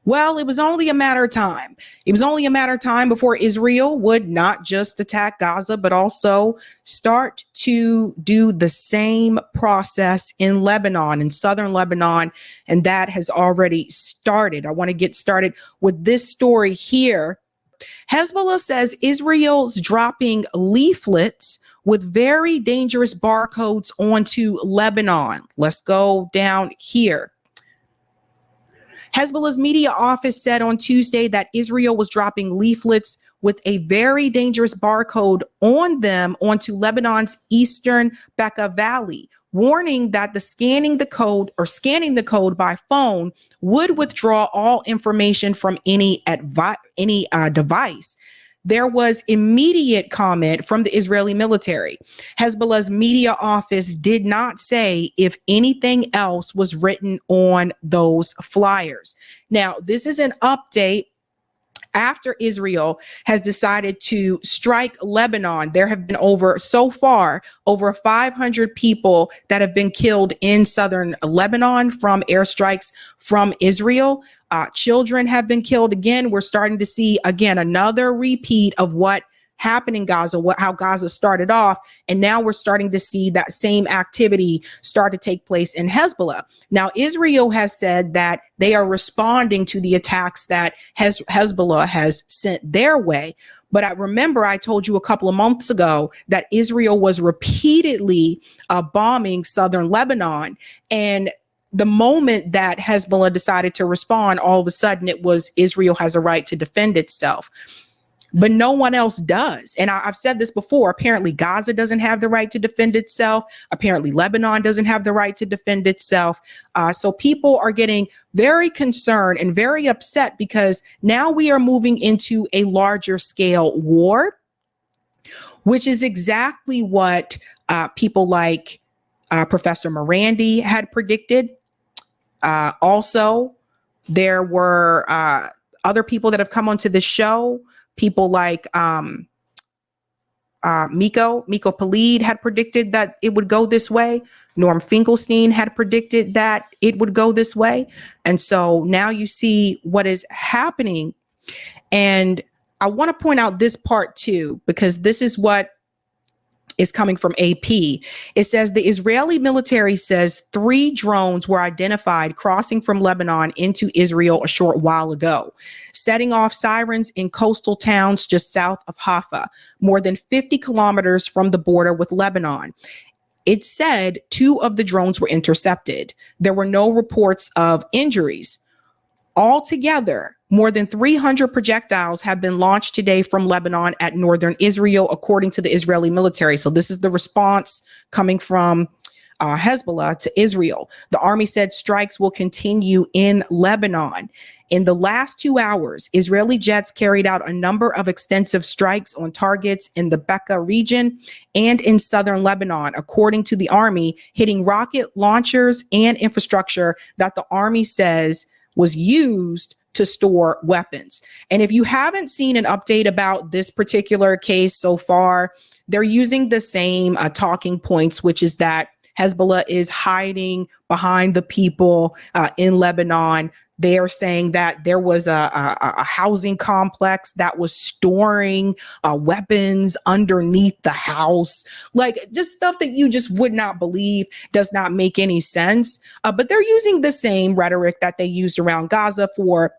Well, it was only a matter of time. It was only a matter of time before Israel would not just attack Gaza, but also start to do the same process in Lebanon, in southern Lebanon. And that has already started. I want to get started with this story here. Hezbollah says Israel's dropping leaflets with very dangerous barcodes onto Lebanon. Let's go down here. Hezbollah's media office said on Tuesday that Israel was dropping leaflets with a very dangerous barcode on them onto Lebanon's eastern Bekaa Valley, warning that scanning the code by phone would withdraw all information from any device. There was immediate comment from the Israeli military. Hezbollah's media office did not say if anything else was written on those flyers. Now, this is an update after Israel has decided to strike Lebanon. There have been over 500 people that have been killed in southern Lebanon from airstrikes from Israel. Children have been killed again. We're starting to see again another repeat of what happened in Gaza, how Gaza started off. And now we're starting to see that same activity start to take place in Hezbollah. Now, Israel has said that they are responding to the attacks that Hezbollah has sent their way. But I told you a couple of months ago that Israel was repeatedly bombing southern Lebanon. And the moment that Hezbollah decided to respond, all of a sudden it was Israel has a right to defend itself. But no one else does. And I've said this before. Apparently, Gaza doesn't have the right to defend itself. Apparently, Lebanon doesn't have the right to defend itself. So people are getting very concerned and very upset because now we are moving into a larger scale war, which is exactly what people like Professor Morandi had predicted. Also, there were other people that have come onto the show. People like Miko Palid had predicted that it would go this way. Norm Finkelstein had predicted that it would go this way. And so now you see what is happening. And I want to point out this part too, because this is what is coming from AP. It says the Israeli military says 3 drones were identified crossing from Lebanon into Israel a short while ago, setting off sirens in coastal towns just south of Haifa, more than 50 kilometers from the border with Lebanon. It said 2 of the drones were intercepted. There were no reports of injuries. Altogether, more than 300 projectiles have been launched today from Lebanon at northern Israel, according to the Israeli military. So this is the response coming from Hezbollah to Israel. The army said strikes will continue in Lebanon. In the last 2 hours, Israeli jets carried out a number of extensive strikes on targets in the Bekaa region and in southern Lebanon, according to the army, hitting rocket launchers and infrastructure that the army says was used to store weapons. And if you haven't seen an update about this particular case so far, they're using the same talking points, which is that Hezbollah is hiding behind the people in Lebanon. They are saying that there was a housing complex that was storing weapons underneath the house, like just stuff that you just would not believe, does not make any sense. But they're using the same rhetoric that they used around Gaza for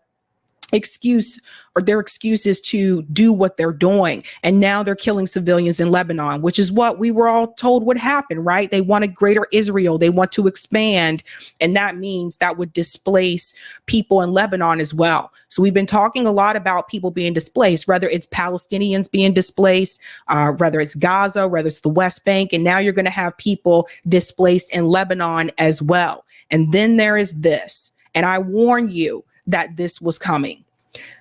their excuses to do what they're doing. And now they're killing civilians in Lebanon, which is what we were all told would happen, right? They want a greater Israel. They want to expand. And that means that would displace people in Lebanon as well. So we've been talking a lot about people being displaced, whether it's Palestinians being displaced, whether it's Gaza, whether it's the West Bank. And now you're going to have people displaced in Lebanon as well. And then there is this, and I warn you that this was coming.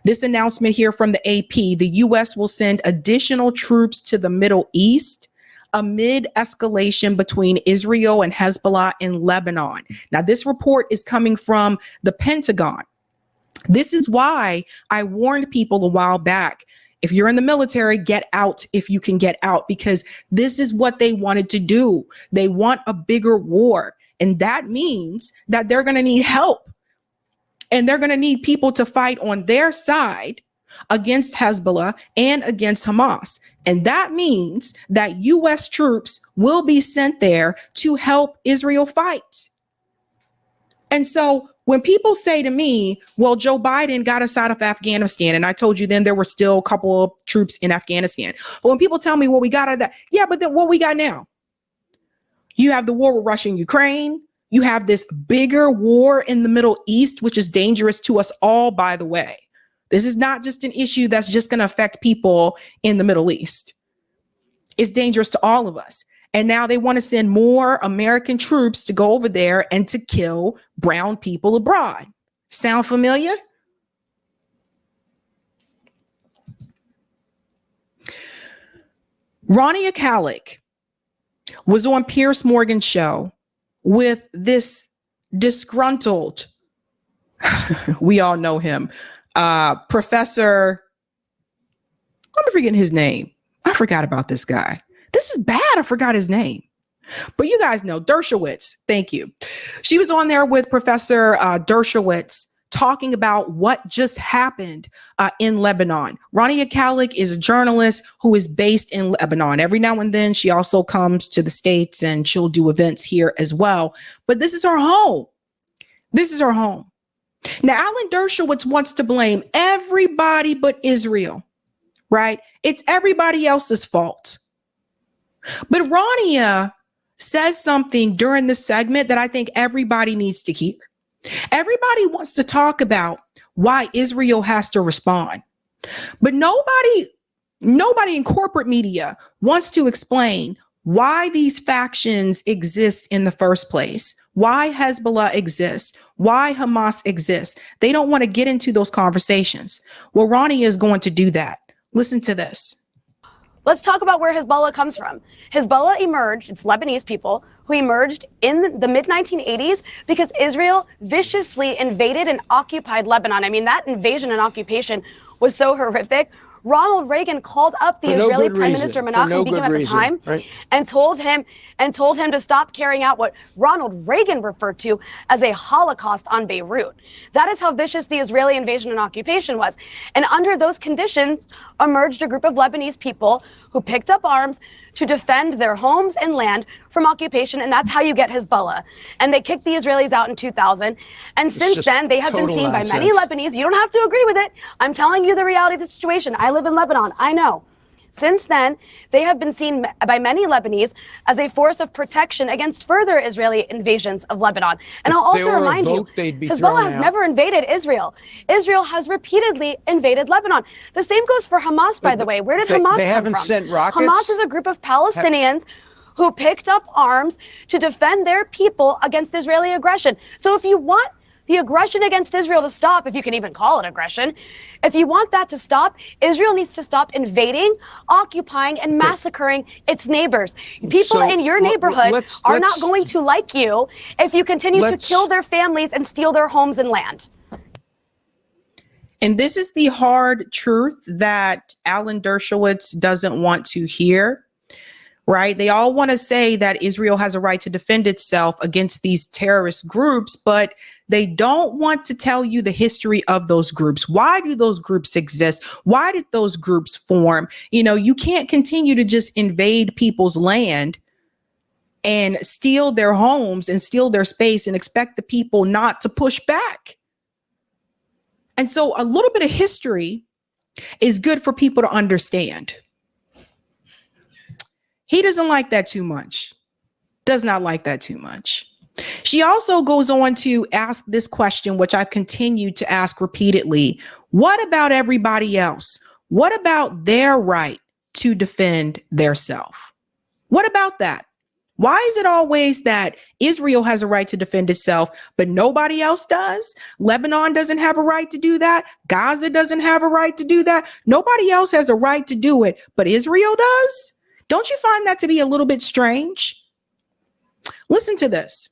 This announcement here from the AP, the U.S. will send additional troops to the Middle East amid escalation between Israel and Hezbollah in Lebanon. Now, this report is coming from the Pentagon. This is why I warned people a while back. If you're in the military, get out if you can get out, because this is what they wanted to do. They want a bigger war. And that means that they're going to need help. And they're going to need people to fight on their side against Hezbollah and against Hamas. And that means that U.S. troops will be sent there to help Israel fight. And so when people say to me, well, Joe Biden got us out of Afghanistan, and I told you then there were still a couple of troops in Afghanistan. But when people tell me, well, we got out of that, yeah, but then what we got now? You have the war with Russia and Ukraine. You have this bigger war in the Middle East, which is dangerous to us all, by the way. This is not just an issue that's just going to affect people in the Middle East. It's dangerous to all of us. And now they want to send more American troops to go over there and to kill brown people abroad. Sound familiar? Ronnie Akalik was on Piers Morgan's show with this disgruntled, we all know him, Professor, I'm forgetting his name. I forgot about this guy. This is bad. I forgot his name. But you guys know Dershowitz. Thank you. She was on there with Professor Dershowitz talking about what just happened in Lebanon. Ronnie Akalik is a journalist who is based in Lebanon. Every now and then she also comes to the States and she'll do events here as well. But this is her home. This is her home. Now, Alan Dershowitz wants to blame everybody but Israel, right? It's everybody else's fault. But Rania says something during this segment that I think everybody needs to hear. Everybody wants to talk about why Israel has to respond, but nobody in corporate media wants to explain why these factions exist in the first place, why Hezbollah exists, why Hamas exists. They don't want to get into those conversations. Well, Ronnie is going to do that. Listen to this. Let's talk about where Hezbollah comes from. Hezbollah emerged, it's Lebanese people who emerged in the mid-1980s because Israel viciously invaded and occupied Lebanon. I mean, that invasion and occupation was so horrific. Ronald Reagan called up the Israeli Prime Minister Menachem Begin at the time, right? and told him to stop carrying out what Ronald Reagan referred to as a Holocaust on Beirut. That is how vicious the Israeli invasion and occupation was. And under those conditions emerged a group of Lebanese people who picked up arms to defend their homes and land from occupation, and that's how you get Hezbollah. And they kicked the Israelis out in 2000. And since then, they have been seen by many Lebanese. You don't have to agree with it. I'm telling you the reality of the situation. I live in Lebanon. I know. Since then, they have been seen by many Lebanese as a force of protection against further Israeli invasions of Lebanon. And I'll also remind you, Hezbollah has never invaded Israel. Israel has repeatedly invaded Lebanon. The same goes for Hamas, by the way. Where did Hamas come from? They haven't sent rockets? Hamas is a group of Palestinians who picked up arms to defend their people against Israeli aggression. So if you want the aggression against Israel to stop, if you can even call it aggression, if you want that to stop, Israel needs to stop invading, occupying, and massacring its neighbors. People in your neighborhood are not going to like you if you continue to kill their families and steal their homes and land. And this is the hard truth that Alan Dershowitz doesn't want to hear. Right? They all want to say that Israel has a right to defend itself against these terrorist groups, but they don't want to tell you the history of those groups. Why do those groups exist? Why did those groups form? You know, you can't continue to just invade people's land and steal their homes and steal their space and expect the people not to push back. And so a little bit of history is good for people to understand. He doesn't like that too much. Does not like that too much. She also goes on to ask this question, which I've continued to ask repeatedly. What about everybody else? What about their right to defend their self? What about that? Why is it always that Israel has a right to defend itself, but nobody else does? Lebanon doesn't have a right to do that. Gaza doesn't have a right to do that. Nobody else has a right to do it, but Israel does? Don't you find that to be a little bit strange? Listen to this.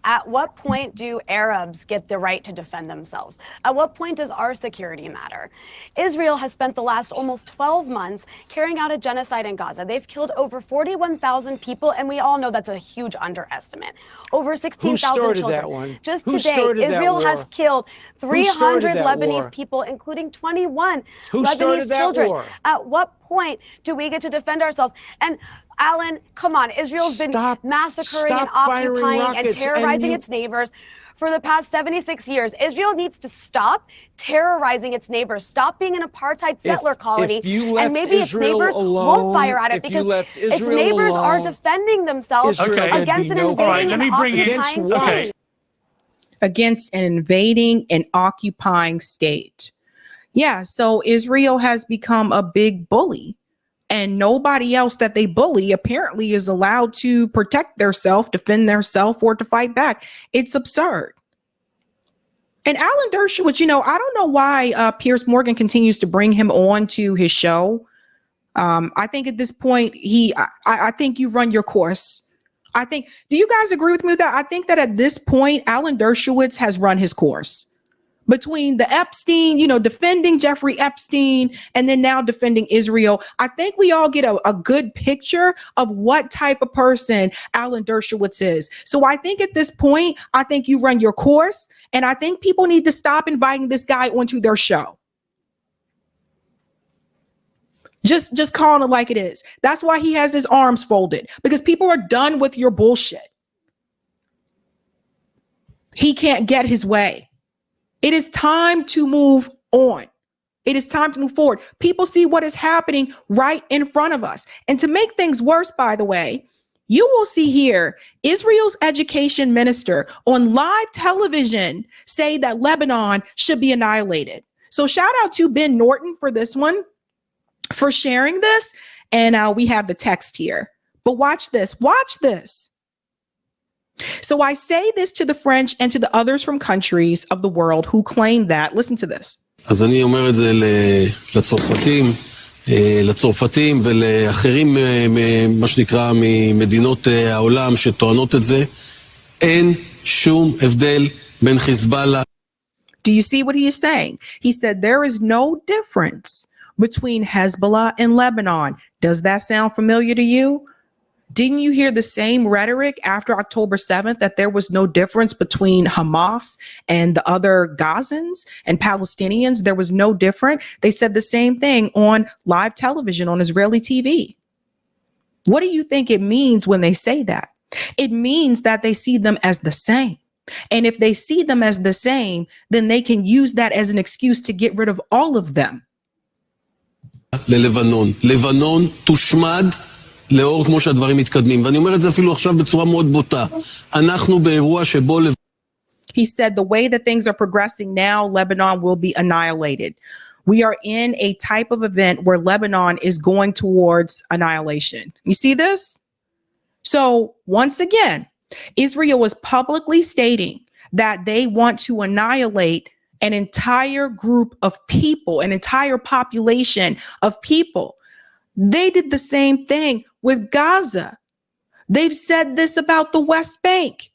At what point do Arabs get the right to defend themselves? At what point does our security matter? Israel has spent the last almost 12 months carrying out a genocide in Gaza. They've killed over 41,000 people, and we all know that's a huge underestimate. Over 16,000 children. That one? Just today, Israel has killed 300 Lebanese people, including 21 Lebanese children. War? At what point do we get to defend ourselves? And Alan, come on, Israel's been massacring and occupying and terrorizing its neighbors for the past 76 years. Israel needs to stop terrorizing its neighbors, stop being an apartheid settler colony, and maybe its neighbors won't fire at it because its neighbors are defending themselves against an invading and occupying state. Against an invading and occupying state. Yeah, so Israel has become a big bully. And nobody else that they bully apparently is allowed to protect themselves, defend themselves, or to fight back. It's absurd. And Alan Dershowitz, you know, I don't know why Piers Morgan continues to bring him on to his show. I think at this point, I think you run your course. Do you guys agree with me with that? I think that at this point, Alan Dershowitz has run his course. Between the Epstein, you know, defending Jeffrey Epstein and then now defending Israel, I think we all get a good picture of what type of person Alan Dershowitz is. So I think at this point, I think you run your course, and I think people need to stop inviting this guy onto their show. Just calling it like it is. That's why he has his arms folded, because people are done with your bullshit. He can't get his way. It is time to move on. It is time to move forward. People see what is happening right in front of us. And to make things worse, by the way, you will see here Israel's education minister on live television say that Lebanon should be annihilated. So shout out to Ben Norton for this one, for sharing this. And we have the text here. But watch this. Watch this. So I say this to the French and to the others from countries of the world who claim that. Listen to this. אז אני אומר את זה לצרפתים ולאחרים, מה שנקרא, ממדינות העולם שטוענות את זה. אין שום הבדל בין חיזבאללה. Do you see what he is saying? He said there is no difference between Hezbollah and Lebanon. Does that sound familiar to you? Didn't you hear the same rhetoric after October 7th that there was no difference between Hamas and the other Gazans and Palestinians? There was no different. They said the same thing on live television on Israeli TV. What do you think it means when they say that? It means that they see them as the same. And if they see them as the same, then they can use that as an excuse to get rid of all of them. לבנון תושמד לאור כמו שהדברים מתקדמים, ואני אומר את זה אפילו עכשיו בצורה מאוד בוטה. אנחנו באירוע שבו... He said the way that things are progressing now, Lebanon will be annihilated. We are in a type of event where Lebanon is going towards annihilation. You see this? So once again, Israel is publicly stating that they want to annihilate an entire group of people, an entire population of people. They did the same thing with Gaza. They've said this about the West Bank.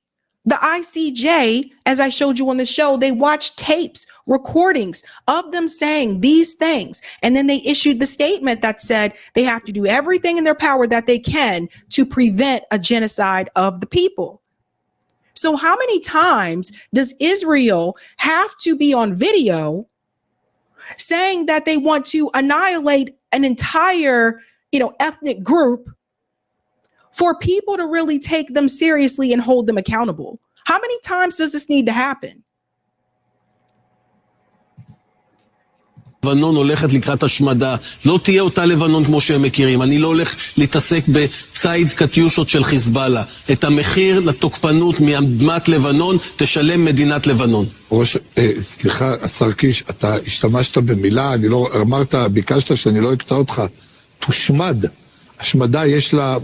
The ICJ, as I showed you on the show, they watched tapes, recordings of them saying these things. And then they issued the statement that said they have to do everything in their power that they can to prevent a genocide of the people. So how many times does Israel have to be on video saying that they want to annihilate an entire, ethnic group for people to really take them seriously and hold them accountable? How many times does this need to happen? לבנון הולכת לקראת השמדה, לא תהיה אותה לבנון כמו שהם מכירים. אני לא הולך להתעסק בצייד קטיושות של חיזבאללה. את המחיר לתוקפנות מאדמת לבנון תשלם מדינת לבנון. סליחה, השר קיש, אתה השתמשת במילה, ביקשת שאני לא אקטע אותך. תושמד. השמדה יש לה...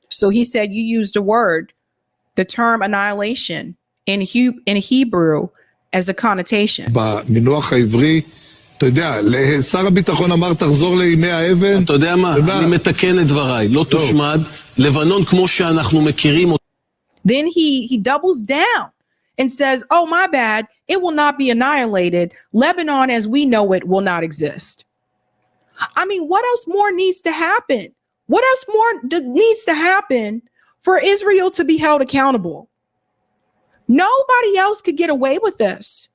So he said you used a word, the term annihilation in Hebrew as a connotation. במינוח העברי, אתה יודע, לשר הביטחון אמר תחזור לימי האבן. אתה יודע מה? אני מתקן את דבריי. לא תושמד. לבנון כמו שאנחנו מכירים אותה. Then he doubles down and says, oh, my bad, it will not be annihilated. Lebanon as we know it will not exist. I mean, what else more needs to happen? What else more needs to happen for Israel to be held accountable? Nobody else could get away with this.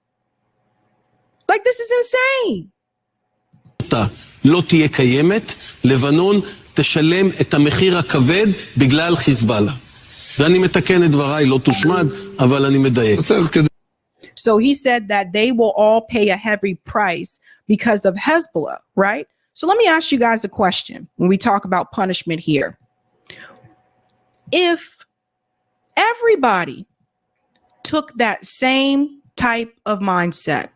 Like, this is insane. לא תהיה קיימת, לבנון תשלם את המחיר הכבד בגלל חיזבאללה. ואני מתקן את דבריי, לא תושמד, אבל אני מדייק. So he said that they will all pay a heavy price because of Hezbollah, right? So let me ask you guys a question when we talk about punishment here. If everybody took that same type of mindset,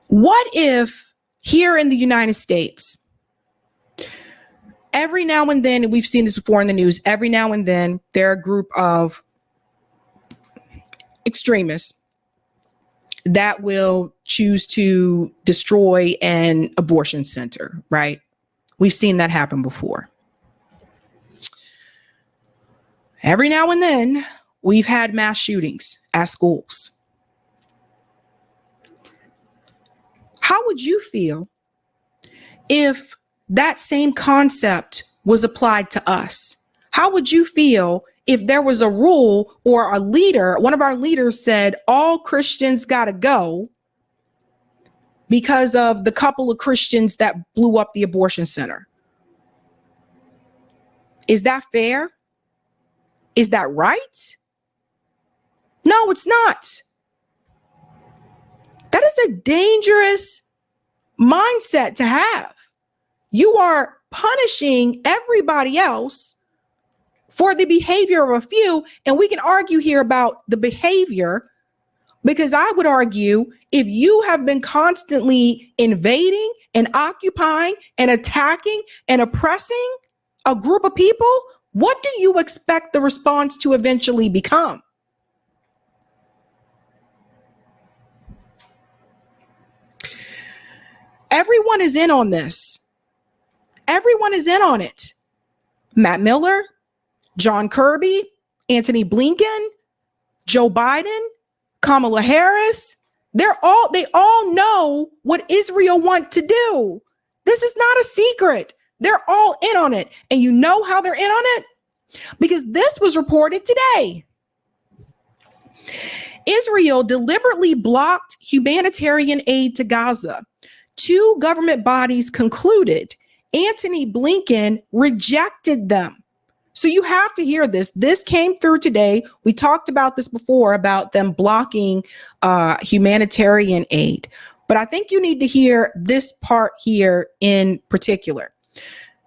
what if here in the United States, every now and then, and we've seen this before in the news, every now and then there are a group of extremists that will choose to destroy an abortion center, right? We've seen that happen before. Every now and then, we've had mass shootings at schools. How would you feel if that same concept was applied to us? How would you feel if there was a rule or a leader, one of our leaders said, all Christians got to go because of the couple of Christians that blew up the abortion center? Is that fair? Is that right? No, it's not. That is a dangerous mindset to have. You are punishing everybody else for the behavior of a few. And we can argue here about the behavior, because I would argue if you have been constantly invading and occupying and attacking and oppressing a group of people, what do you expect the response to eventually become? Everyone is in on this. Everyone is in on it. Matt Miller, John Kirby, Antony Blinken, Joe Biden, Kamala Harris. They all know what Israel wants to do. This is not a secret. They're all in on it. And you know how they're in on it? Because this was reported today. Israel deliberately blocked humanitarian aid to Gaza. Two government bodies concluded. Antony Blinken rejected them. So you have to hear this. This came through today. We talked about this before about them blocking humanitarian aid. But I think you need to hear this part here in particular.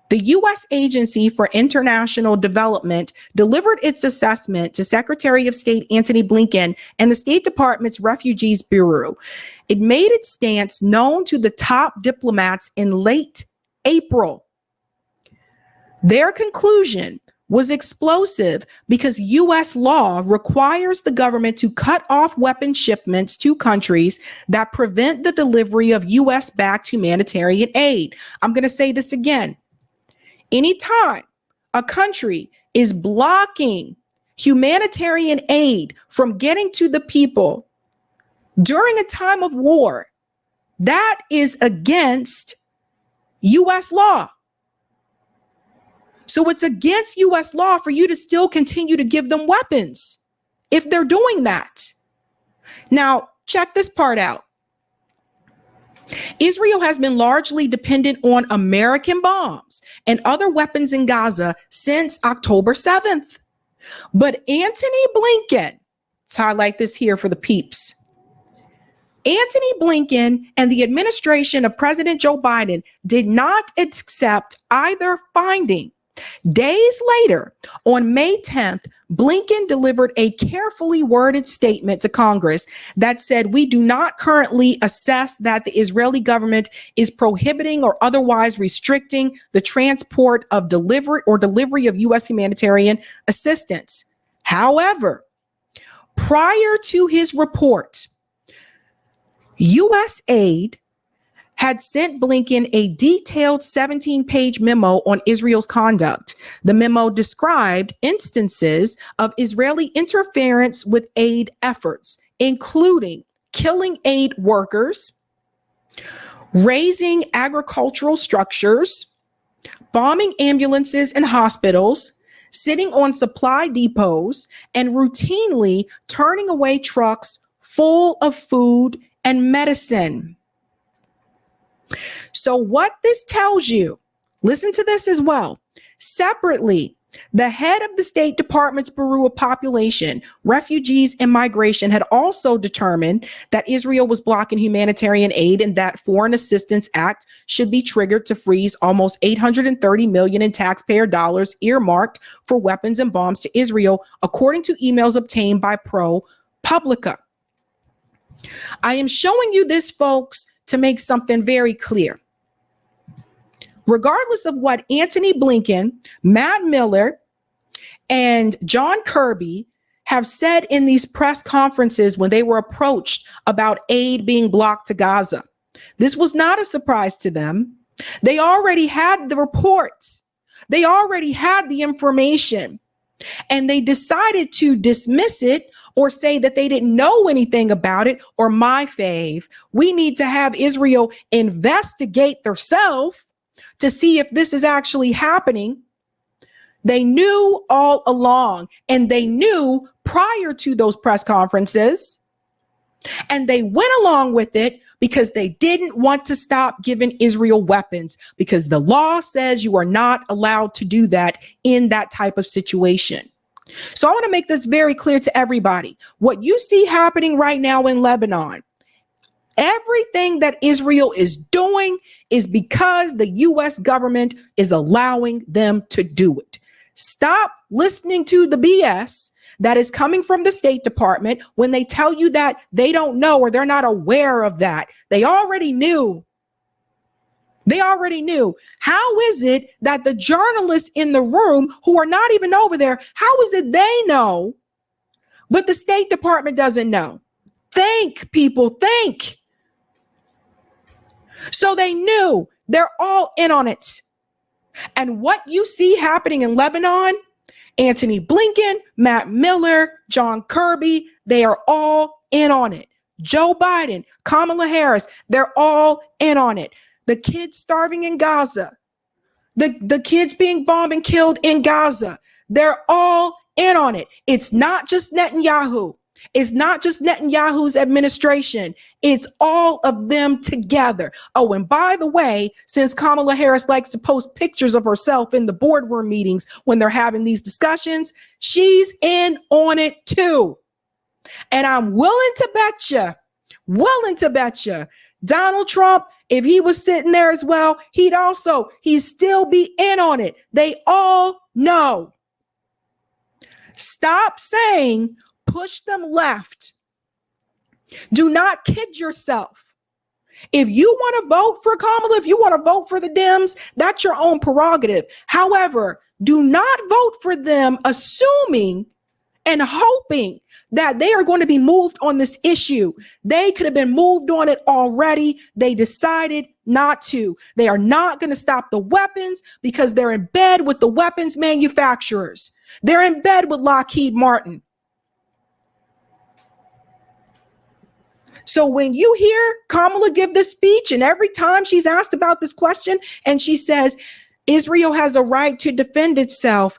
The U.S. Agency for International Development delivered its assessment to Secretary of State Antony Blinken and the State Department's Refugees Bureau. It made its stance known to the top diplomats in late April. Their conclusion was explosive because U.S. law requires the government to cut off weapon shipments to countries that prevent the delivery of U.S.-backed humanitarian aid. I'm going to say this again. Anytime a country is blocking humanitarian aid from getting to the people during a time of war, that is against U.S. law. So it's against U.S. law for you to still continue to give them weapons if they're doing that. Now, check this part out. Israel has been largely dependent on American bombs and other weapons in Gaza since October 7th. But Antony Blinken, let's highlight this here for the peeps. Antony Blinken and the administration of President Joe Biden did not accept either finding. Days later, on May 10th, Blinken delivered a carefully worded statement to Congress that said, we do not currently assess that the Israeli government is prohibiting or otherwise restricting the transport of delivery of U.S. humanitarian assistance. However, prior to his report, U.S. aid had sent Blinken a detailed 17-page memo on Israel's conduct. The memo described instances of Israeli interference with aid efforts, including killing aid workers, razing agricultural structures, bombing ambulances and hospitals, sitting on supply depots, and routinely turning away trucks full of food and medicine. So what this tells you, listen to this as well. Separately, the head of the State Department's Bureau of Population, Refugees, and Migration had also determined that Israel was blocking humanitarian aid and that Foreign Assistance Act should be triggered to freeze almost $830 million in taxpayer dollars earmarked for weapons and bombs to Israel, according to emails obtained by ProPublica. I am showing you this, folks, to make something very clear. Regardless of what Antony Blinken, Matt Miller, and John Kirby have said in these press conferences when they were approached about aid being blocked to Gaza, this was not a surprise to them. They already had the reports. They already had the information, and they decided to dismiss it or say that they didn't know anything about it, or my fave, we need to have Israel investigate themselves to see if this is actually happening. They knew all along, and they knew prior to those press conferences, and they went along with it because they didn't want to stop giving Israel weapons, because the law says you are not allowed to do that in that type of situation. So I want to make this very clear to everybody. What you see happening right now in Lebanon, everything that Israel is doing is because the U.S. government is allowing them to do it. Stop listening to the BS that is coming from the State Department when they tell you that they don't know or they're not aware of that. They already knew. They already knew. How is it that the journalists in the room who are not even over there, how is it they know, but the State Department doesn't know? Think, people, think. So they knew. They're all in on it. And what you see happening in Lebanon, Antony Blinken, Matt Miller, John Kirby, they are all in on it. Joe Biden, Kamala Harris, they're all in on it. The kids starving in Gaza, the kids being bombed and killed in Gaza, they're all in on it. It's not just Netanyahu. It's not just Netanyahu's administration. It's all of them together. Oh, and by the way, since Kamala Harris likes to post pictures of herself in the boardroom meetings when they're having these discussions, she's in on it too. And I'm willing to bet you, Donald Trump, if he was sitting there as well, he'd still be in on it. They all know. Stop saying push them left. Do not kid yourself. If you want to vote for Kamala, if you want to vote for the Dems, that's your own prerogative. However, do not vote for them assuming and hoping that they are going to be moved on this issue. They could have been moved on it already. They decided not to. They are not going to stop the weapons because they're in bed with the weapons manufacturers. They're in bed with Lockheed Martin. So when you hear Kamala give this speech, and every time she's asked about this question, and she says, Israel has a right to defend itself,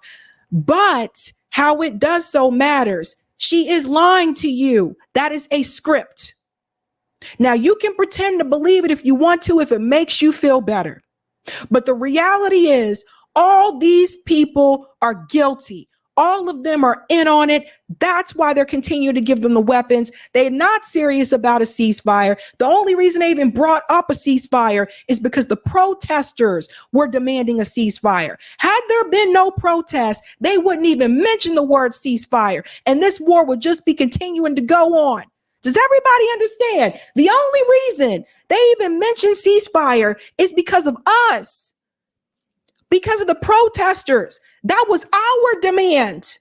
but how it does so matters. She is lying to you. That is a script. Now, you can pretend to believe it if you want to, if it makes you feel better. But the reality is, all these people are guilty. All of them are in on it. That's why they're continuing to give them the weapons. They're not serious about a ceasefire. The only reason they even brought up a ceasefire is because the protesters were demanding a ceasefire. Had there been no protests, they wouldn't even mention the word ceasefire. And this war would just be continuing to go on. Does everybody understand? The only reason they even mention ceasefire is because of us. Because of the protesters. That was our demand.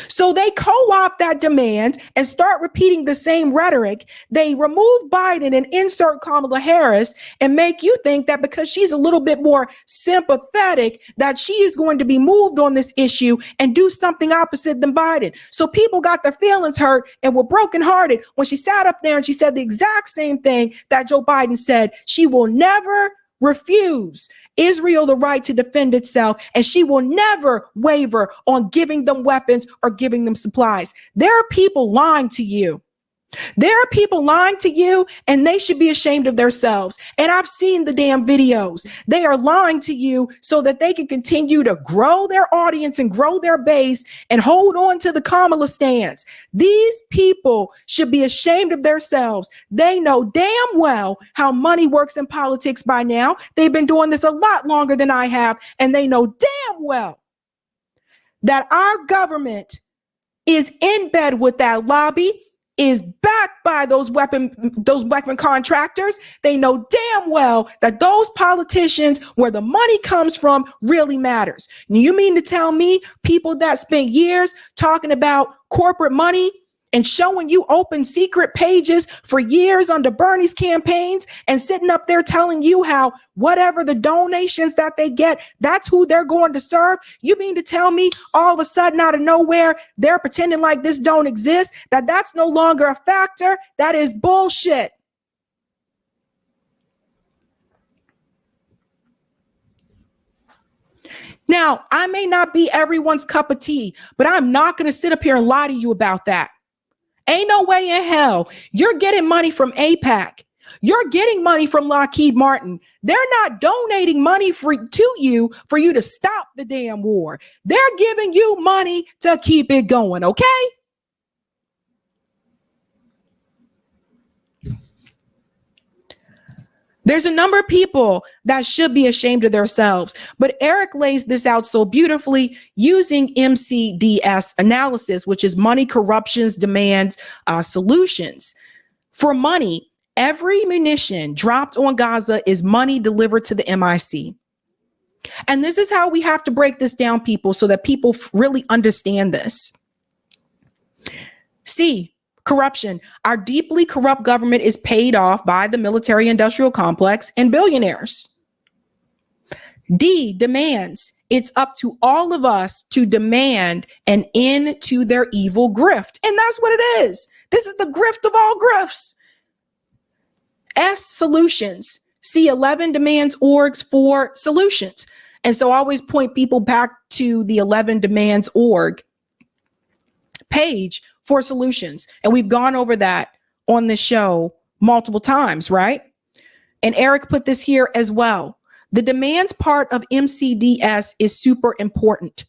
So they co-opt that demand and start repeating the same rhetoric. They remove Biden and insert Kamala Harris and make you think that because she's a little bit more sympathetic, that she is going to be moved on this issue and do something opposite than Biden. So people got their feelings hurt and were brokenhearted when she sat up there and she said the exact same thing that Joe Biden said. She will never refuse Israel the right to defend itself, and she will never waver on giving them weapons or giving them supplies. There are people lying to you. There are people lying to you, and they should be ashamed of themselves. And I've seen the damn videos. They are lying to you so that they can continue to grow their audience and grow their base and hold on to the Kamala stance. These people should be ashamed of themselves. They know damn well how money works in politics by now. They've been doing this a lot longer than I have, and they know damn well that our government is in bed with that lobby, is backed by those weapon contractors. They know damn well that those politicians, where the money comes from, really matters. You mean to tell me people that spent years talking about corporate money and showing you open secret pages for years under Bernie's campaigns and sitting up there telling you how whatever the donations that they get, that's who they're going to serve? You mean to tell me all of a sudden out of nowhere, they're pretending like this don't exist, that's no longer a factor? That is bullshit. Now, I may not be everyone's cup of tea, but I'm not going to sit up here and lie to you about that. Ain't no way in hell you're getting money from AIPAC. You're getting money from Lockheed Martin. They're not donating money to you for you to stop the damn war. They're giving you money to keep it going, okay? There's a number of people that should be ashamed of themselves, but Eric lays this out so beautifully using MCDS analysis, which is money, corruptions, demands, solutions. For money, every munition dropped on Gaza is money delivered to the MIC. And this is how we have to break this down, people, so that people really understand this. C, corruption. Our deeply corrupt government is paid off by the military industrial complex and billionaires. D, demands. It's up to all of us to demand an end to their evil grift. And that's what it is. This is the grift of all grifts. S, solutions. See 11 demands orgs for solutions. And so I always point people back to the 11 demands org page for solutions. And we've gone over that on this show multiple times, right? And Eric put this here as well. The demands part of MCDS is super important.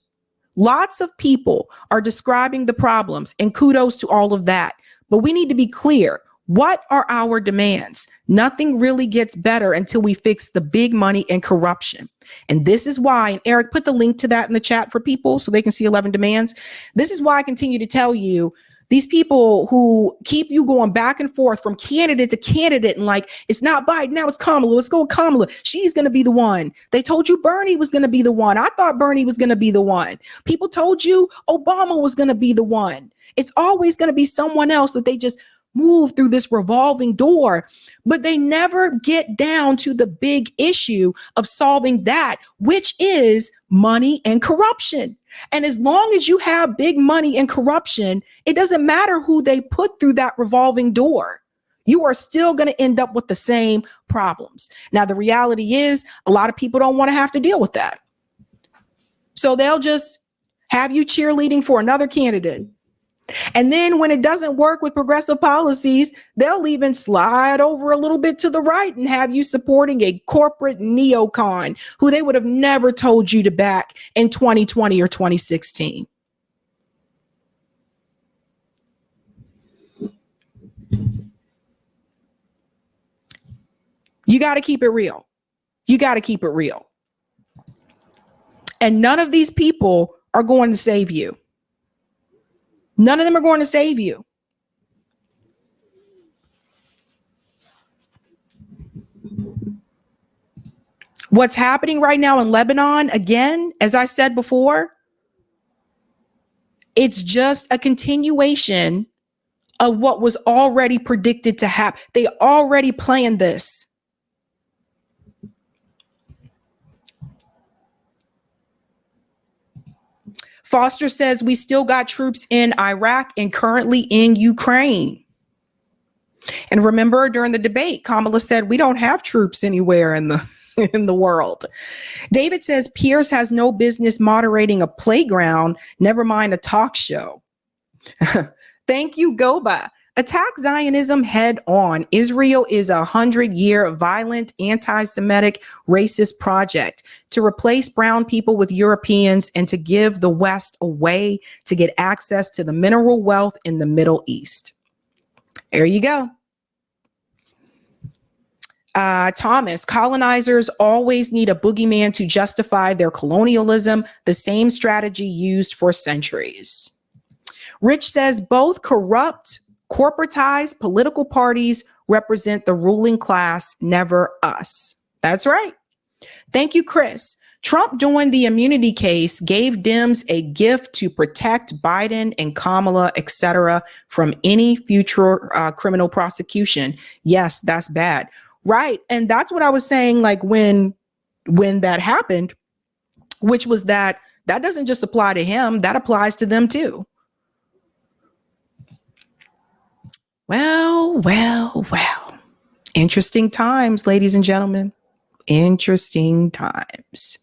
Lots of people are describing the problems, and kudos to all of that. But we need to be clear. What are our demands? Nothing really gets better until we fix the big money and corruption. And this is why, and Eric put the link to that in the chat for people so they can see 11 demands. This is why I continue to tell you, these people who keep you going back and forth from candidate to candidate and like, it's not Biden, now it's Kamala. Let's go with Kamala. She's going to be the one. They told you Bernie was going to be the one. I thought Bernie was going to be the one. People told you Obama was going to be the one. It's always going to be someone else that they just move through this revolving door, but they never get down to the big issue of solving that, which is money and corruption. And as long as you have big money and corruption, it doesn't matter who they put through that revolving door. You are still going to end up with the same problems. Now, the reality is a lot of people don't want to have to deal with that. So they'll just have you cheerleading for another candidate. And then when it doesn't work with progressive policies, they'll even slide over a little bit to the right and have you supporting a corporate neocon who they would have never told you to back in 2020 or 2016. You got to keep it real. You got to keep it real. And none of these people are going to save you. None of them are going to save you. What's happening right now in Lebanon, again, as I said before, It's just a continuation of what was already predicted to happen. They already planned this. Foster says we still got troops in Iraq and currently in Ukraine. And remember, during the debate, Kamala said we don't have troops anywhere in the world. David says Pierce has no business moderating a playground, never mind a talk show. Thank you, Goba. Attack Zionism head on. Israel is a 100-year violent, anti-Semitic, racist project to replace brown people with Europeans and to give the West a way to get access to the mineral wealth in the Middle East. There you go. Thomas, colonizers always need a boogeyman to justify their colonialism, the same strategy used for centuries. Rich says both corrupt, corporatized political parties represent the ruling class, never us. That's right. Thank you, Chris. Trump doing the immunity case gave Dems a gift to protect Biden and Kamala, etc., from any future criminal prosecution. Yes, that's bad. Right. And that's what I was saying, like when that happened, which was that doesn't just apply to him, that applies to them too. Well. Interesting times, ladies and gentlemen. Interesting times.